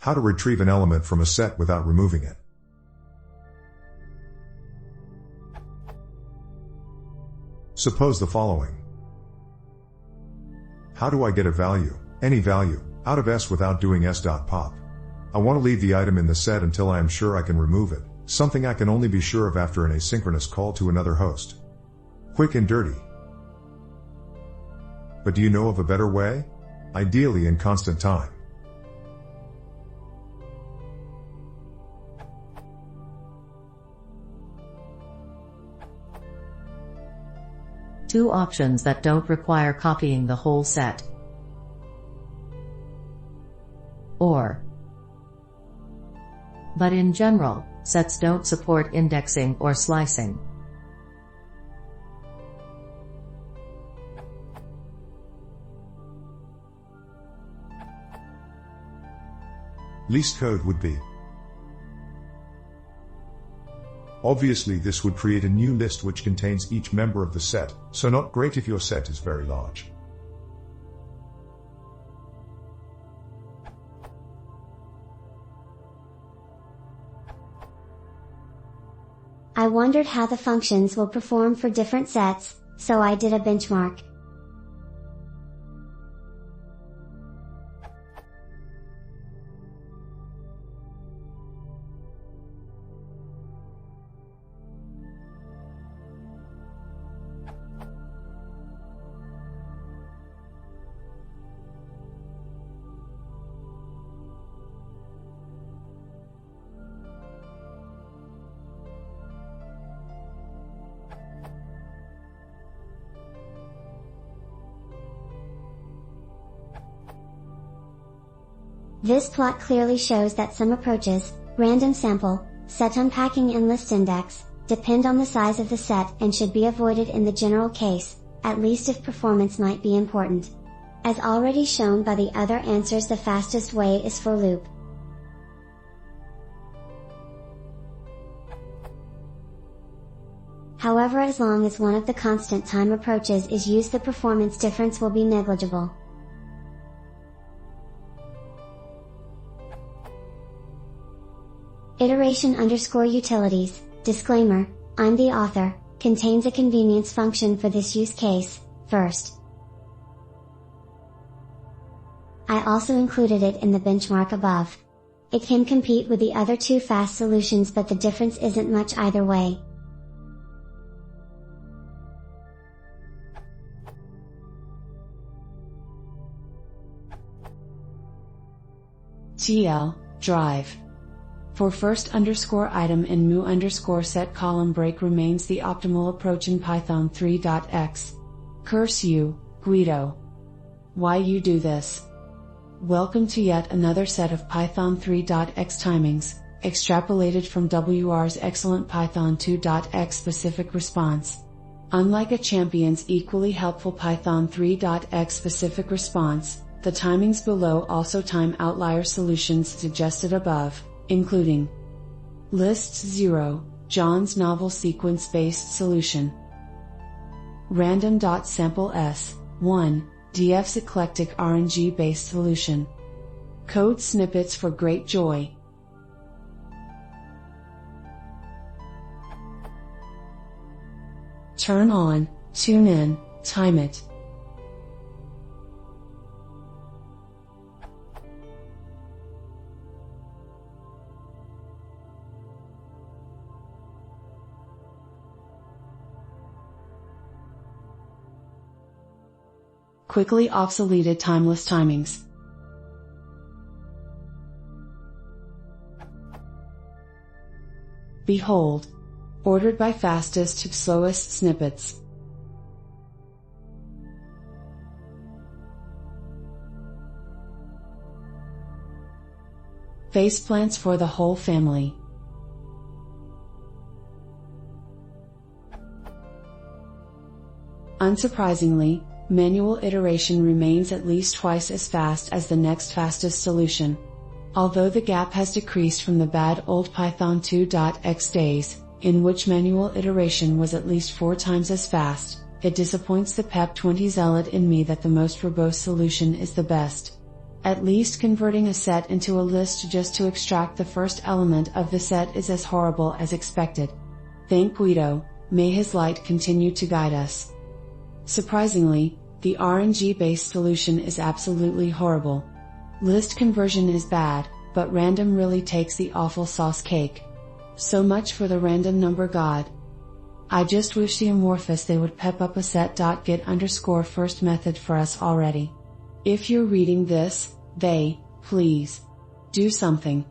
How to retrieve an element from a set without removing it. Suppose the following. How do I get a value, any value, out of S without doing s.pop? I want to leave the item in the set until I am sure I can remove it, something I can only be sure of after an asynchronous call to another host. Quick and dirty. But do you know of a better way? Ideally in constant time. Two options that don't require copying the whole set. Or. But in general, sets don't support indexing or slicing. Least code would be. Obviously this would create a new list which contains each member of the set, so not great if your set is very large. I wondered how the functions will perform for different sets, so I did a benchmark. This plot clearly shows that some approaches, random sample, set unpacking and list index, depend on the size of the set and should be avoided in the general case, at least if performance might be important. As already shown by the other answers, the fastest way is for loop. However, as long as one of the constant time approaches is used, the performance difference will be negligible. Iteration_utilities, disclaimer, I'm the author, contains a convenience function for this use case, first. I also included it in the benchmark above. It can compete with the other two fast solutions, but the difference isn't much either way. TL, drive. For first underscore item and mu underscore set column break remains the optimal approach in Python 3.x. Curse you, Guido. Why you do this? Welcome to yet another set of Python 3.x timings, extrapolated from WR's excellent Python 2.x specific response. Unlike a champion's equally helpful Python 3.x specific response, the timings below also time outlier solutions suggested above, including Lists 0, John's novel sequence-based solution. Random.samples, 1, DF's eclectic RNG-based solution. Code snippets for great joy. Turn on, tune in, time it. Quickly obsoleted timeless timings. Behold. Ordered by fastest to slowest snippets. Faceplants for the whole family. Unsurprisingly, manual iteration remains at least twice as fast as the next fastest solution. Although the gap has decreased from the bad old Python 2.x days, in which manual iteration was at least 4 times as fast, it disappoints the PEP 20 zealot in me that the most verbose solution is the best. At least converting a set into a list just to extract the first element of the set is as horrible as expected. Thank Guido, may his light continue to guide us. Surprisingly, the RNG-based solution is absolutely horrible. List conversion is bad, but random really takes the awful sauce cake. So much for the random number god. I just wish the Amorphous they would pep up a set.get_first method for us already. If you're reading this, please do something.